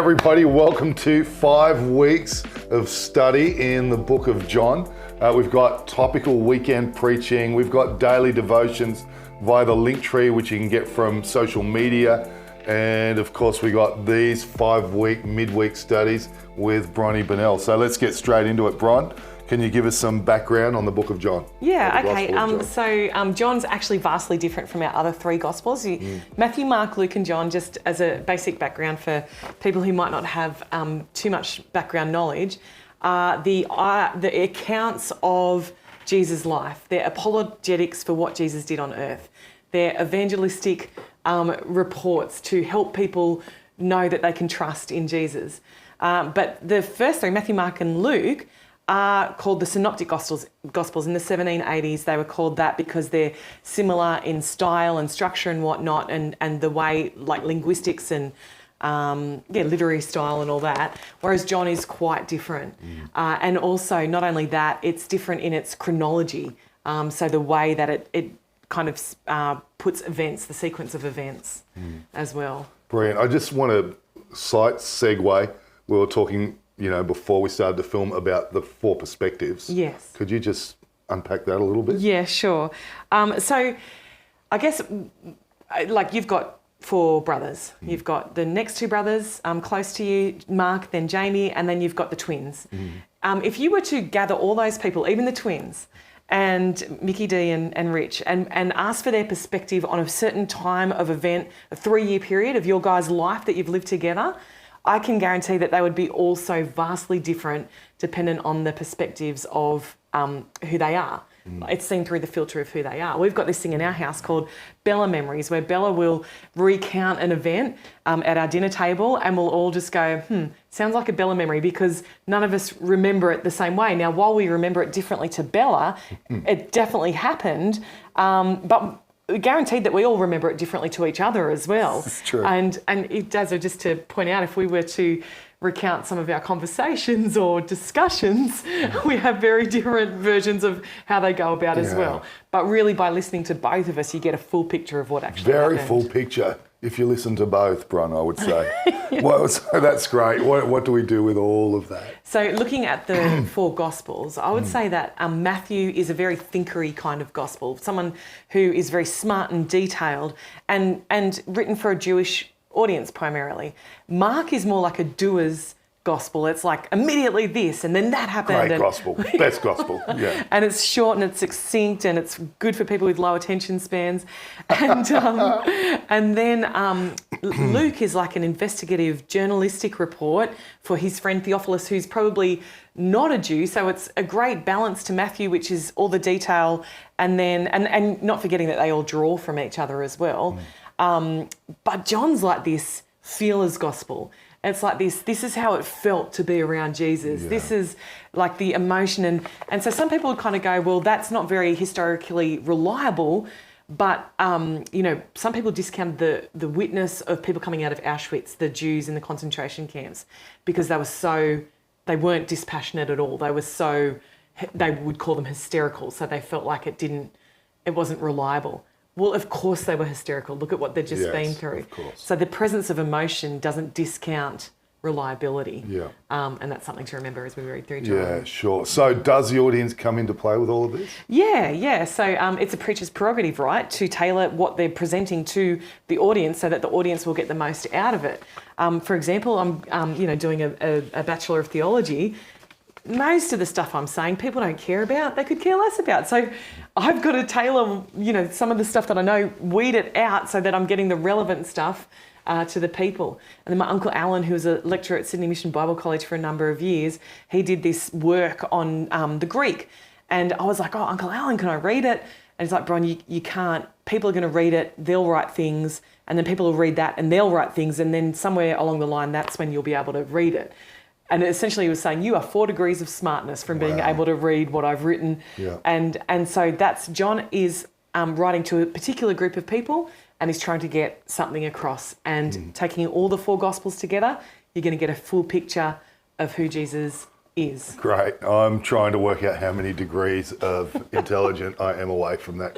everybody. Welcome to 5 weeks of study in the book of John. We've got topical weekend preaching. We've got daily devotions via the link tree, which you can get from social media. And of course, we got these 5-week midweek studies with Bronnie Bonnell. So let's get straight into it. Bron, can you give us some background on the book of John? Yeah, okay. John's actually vastly different from our other 3 Gospels. Matthew, Mark, Luke and John, just as a basic background for people who might not have too much background knowledge, the accounts of Jesus' life. They're apologetics for what Jesus did on earth. They're evangelistic reports to help people know that they can trust in Jesus. But the first 3, Matthew, Mark and Luke, are called the Synoptic Gospels. In the 1780s, they were called that because they're similar in style and structure and whatnot, and the way, like linguistics and literary style and all that, whereas John is quite different. And also, not only that, it's different in its chronology, so the way that it kind of puts events, the sequence of events as well. Brilliant. I just want to segue. We were talking before we started to film about the 4 perspectives. Yes. Could you just unpack that a little bit? Yeah, sure. So I guess, like, you've got 4 brothers. You've got the next 2 brothers close to you, Mark, then Jamie, and then you've got the twins. If you were to gather all those people, even the twins, and Mickey D and Rich, and ask for their perspective on a certain time of event, a 3-year period of your guys' life that you've lived together, I can guarantee that they would be also vastly different dependent on the perspectives of who they are. It's seen through the filter of who they are. We've got this thing in our house called Bella Memories, where Bella will recount an event at our dinner table, and we'll all just go, sounds like a Bella memory, because none of us remember it the same way. Now, while we remember it differently to Bella, it definitely happened, but guaranteed that we all remember it differently to each other as well. That's true. And it does, just to point out, if we were to recount some of our conversations or discussions, we have very different versions of how they go about as well. But really, by listening to both of us, you get a full picture of what actually happened. Very full picture if you listen to both, Bron, I would say. Well, so that's great. What do we do with all of that? So looking at the 4 Gospels, I would say that Matthew is a very thinkery kind of gospel, someone who is very smart and detailed and written for a Jewish audience primarily. Mark is more like a doer's gospel. It's like immediately this and then that happened. Great gospel. Best gospel. Yeah. And it's short and it's succinct and it's good for people with low attention spans. And then Luke is like an investigative journalistic report for his friend Theophilus, who's probably not a Jew. So it's a great balance to Matthew, which is all the detail, and then and not forgetting that they all draw from each other as well. But John's like this feeler's gospel. It's like this is how it felt to be around Jesus. Yeah. This is like the emotion. And so some people would kind of go, well, that's not very historically reliable. But, some people discount the witness of people coming out of Auschwitz, the Jews in the concentration camps, because they weren't dispassionate at all. They would call them hysterical. So they felt like it wasn't reliable. Well, of course they were hysterical. Look at what they've just been through. Of course. So the presence of emotion doesn't discount reliability. Yeah. And that's something to remember as we read through John. Yeah, sure. So does the audience come into play with all of this? Yeah. So it's a preacher's prerogative, right, to tailor what they're presenting to the audience so that the audience will get the most out of it. For example, I'm doing a Bachelor of Theology. Most of the stuff I'm saying, people don't care about. They could care less about. So I've got to tailor, some of the stuff that I know, weed it out so that I'm getting the relevant stuff to the people. And then my Uncle Alan, who was a lecturer at Sydney Mission Bible College for a number of years, he did this work on the Greek. And I was like, oh, Uncle Alan, can I read it? And he's like, Bron, you can't. People are going to read it, they'll write things, and then people will read that and they'll write things, and then somewhere along the line, that's when you'll be able to read it. And essentially he was saying, you are 4 degrees of smartness from being able to read what I've written. Yeah. And so John is writing to a particular group of people, and he's trying to get something across. And taking all the 4 Gospels together, you're going to get a full picture of who Jesus is. Great. I'm trying to work out how many degrees of intelligent I am away from that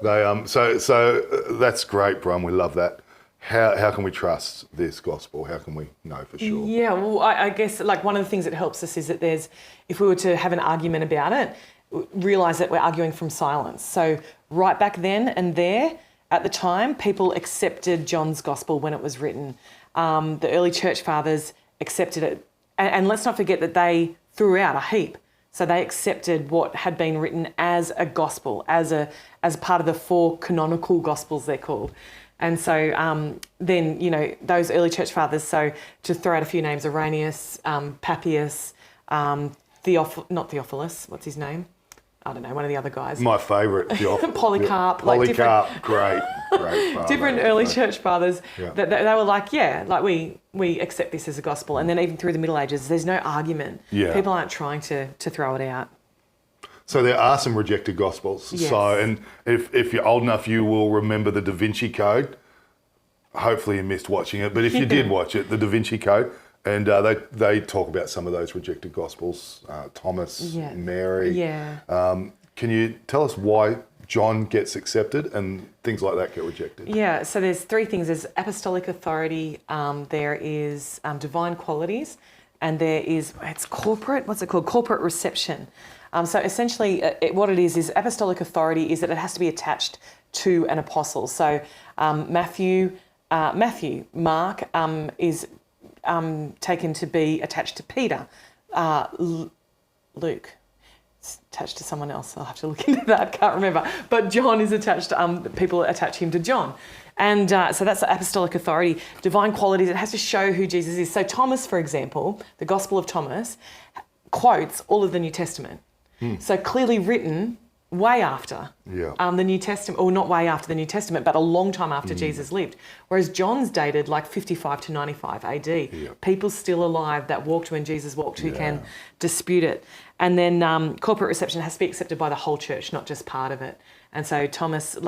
now. So that's great, Bron. We love that. how can we trust this gospel? How can we know for sure? Yeah, well, I guess like one of the things that helps us is that if we were to have an argument about it, realise that we're arguing from silence. So right back then and there, at the time, people accepted John's gospel when it was written. The early church fathers accepted it. And let's not forget that they threw out a heap. So they accepted what had been written as a gospel, as part of the 4 canonical gospels, they're called. And so then, you know, those early church fathers, so to throw out a few names, Irenaeus, Papias, not Theophilus, what's his name? I don't know, one of the other guys. My favourite, Polycarp. Polycarp, great father. Different early church fathers, that they were like, we accept this as a gospel. And then even through the Middle Ages, there's no argument. Yeah. People aren't trying to throw it out. So there are some rejected gospels. Yes. So, and if you're old enough, you will remember the Da Vinci Code. Hopefully you missed watching it, but if you did watch it, the Da Vinci Code, and they talk about some of those rejected gospels, Thomas, Mary. Yeah. Can you tell us why John gets accepted and things like that get rejected? Yeah, so there's 3 things. There's apostolic authority, there is divine qualities, and there is, corporate reception. So essentially what it is apostolic authority is that it has to be attached to an apostle. So Mark is taken to be attached to Peter. Luke, it's attached to someone else. I'll have to look into that. Can't remember. But John is attached. People attach him to John, and so that's the apostolic authority. Divine qualities. It has to show who Jesus is. So Thomas, for example, the Gospel of Thomas quotes all of the New Testament. So clearly written way after the New Testament, or not way after the New Testament, but a long time after Jesus lived. Whereas John's dated like 55 to 95 AD. People still alive that walked when Jesus walked who can dispute it. And then corporate reception has to be accepted by the whole church, not just part of it. And so Thomas,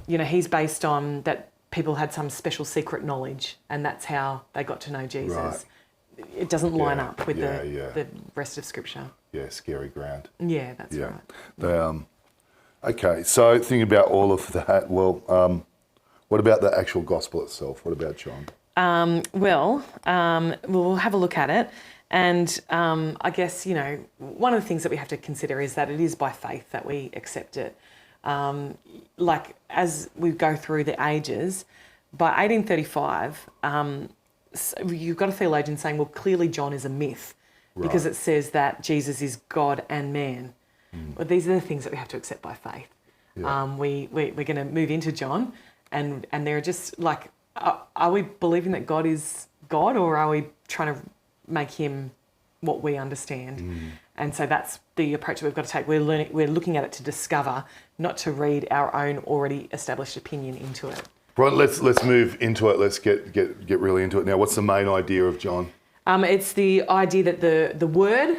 he's based on that people had some special secret knowledge, and that's how they got to know Jesus. Right. It doesn't line up with the rest of Scripture. Yeah, scary ground. Yeah, that's right. Okay, so thinking about all of that, what about the actual gospel itself? What about John? We'll have a look at it. And I guess, one of the things that we have to consider is that it is by faith that we accept it. As we go through the ages, by 1835, you've got a theologian saying, well, clearly John is a myth. Right. Because it says that Jesus is God and man. Well, these are the things that we have to accept by faith. Yeah. We're going to move into John, and they're just like, are we believing that God is God, or are we trying to make him what we understand? And so that's the approach that we've got to take. We're looking at it to discover, not to read our own already established opinion into it. Right, let's move into it. Let's get really into it now. What's the main idea of John? It's the idea that the Word,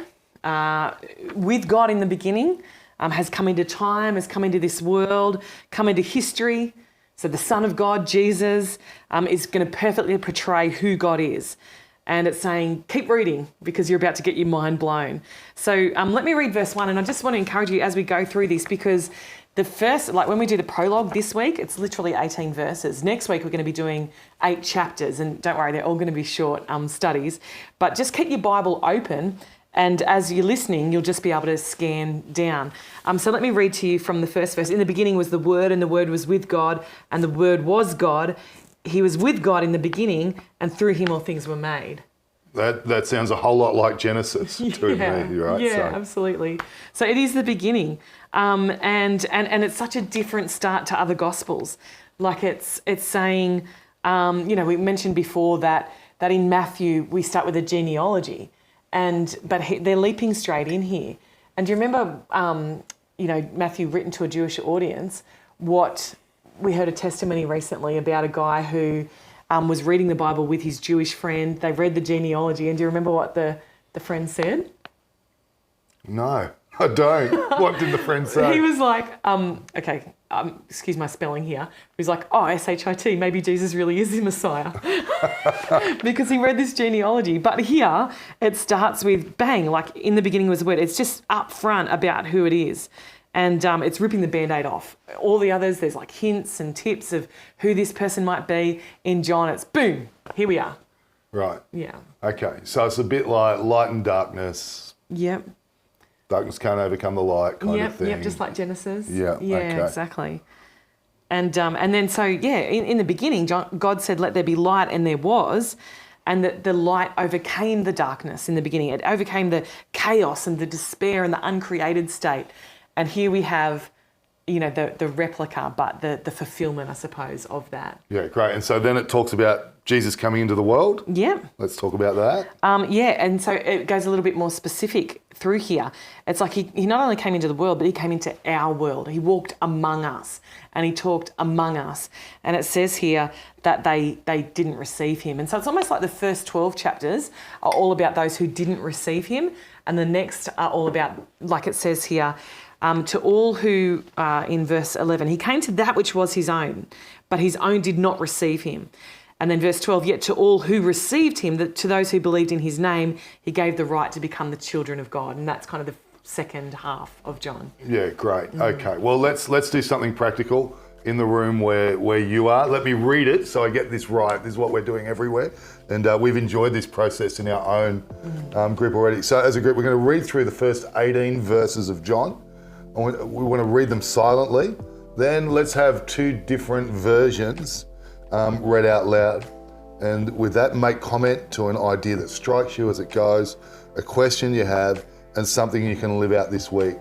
with God in the beginning, has come into time, has come into this world, come into history. So the Son of God, Jesus, is going to perfectly portray who God is. And it's saying, keep reading because you're about to get your mind blown. So let me read verse 1, and I just want to encourage you as we go through this, because the first, when we do the prologue this week, it's literally 18 verses. Next week, we're going to be doing 8 chapters, and don't worry, they're all going to be short studies. But just keep your Bible open, and as you're listening, you'll just be able to scan down. So let me read to you from the first verse. In the beginning was the Word, and the Word was with God, and the Word was God. He was with God in the beginning, and through him all things were made. That sounds a whole lot like Genesis to me, right? Yeah, absolutely. So it is the beginning, and it's such a different start to other Gospels. Like it's saying, we mentioned before that in Matthew we start with a genealogy, but they're leaping straight in here. And do you remember, Matthew written to a Jewish audience? We heard a testimony recently about a guy who was reading the Bible with his Jewish friend. They read the genealogy, and do you remember what the friend said? No, I don't. What did the friend say? He was like, excuse my spelling here. He was like, S-H-I-T, maybe Jesus really is the Messiah. Because he read this genealogy. But here, it starts with bang, like in the beginning was the Word. It's just up front about who it is. And it's ripping the Band-Aid off. All the others, there's like hints and tips of who this person might be. In John, it's boom, here we are. Right. Yeah. Okay. So it's a bit like light and darkness. Yep. Darkness can't overcome the light kind of thing. Yep, just like Genesis. Yeah, okay. Exactly. And then so, in the beginning, God said, let there be light, and there was. And the light overcame the darkness in the beginning. It overcame the chaos and the despair and the uncreated state. And here we have, the replica, but the fulfillment, I suppose, of that. Yeah, great. And so then it talks about Jesus coming into the world. Yep. Let's talk about that. And so it goes a little bit more specific through here. It's like he not only came into the world, but he came into our world. He walked among us and he talked among us. And it says here that they didn't receive him. And so it's almost like the first 12 chapters are all about those who didn't receive him. And the next are all about, like it says here, to all who, in verse 11, he came to that which was his own, but his own did not receive him. And then verse 12, yet to all who received him, to those who believed in his name, he gave the right to become the children of God. And that's kind of the second half of John. Yeah, great. Okay, well, let's do something practical in the room where you are. Let me read it so I get this right. This is what we're doing everywhere. And we've enjoyed this process in our own group already. So as a group, we're going to read through the first 18 verses of John. We want to read them silently. Then let's have two different versions read out loud. And with that, make comment to an idea that strikes you as it goes, a question you have, and something you can live out this week.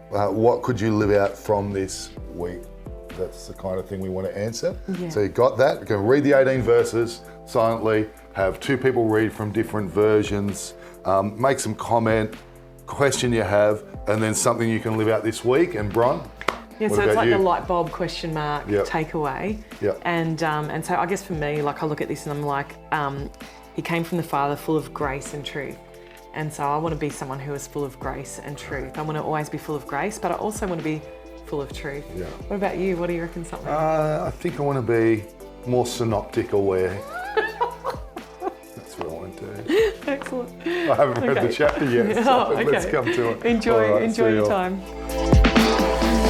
What could you live out from this week? That's the kind of thing we want to answer. Yeah. So you got that? We're going to read the 18 verses silently, have two people read from different versions, make some comment, question you have, and then something you can live out this week. And Bron? Yeah, so it's like the light bulb question mark takeaway. Yep. And so I guess for me, like I look at this and I'm like, he came from the Father full of grace and truth. And so I want to be someone who is full of grace and truth. I want to always be full of grace, but I also want to be full of truth. Yeah. What about you? What do you reckon something? I think I want to be more synoptic aware. That's what I want to do. Excellent. I haven't read the chapter yet, so let's come to it. Enjoy All right, your time.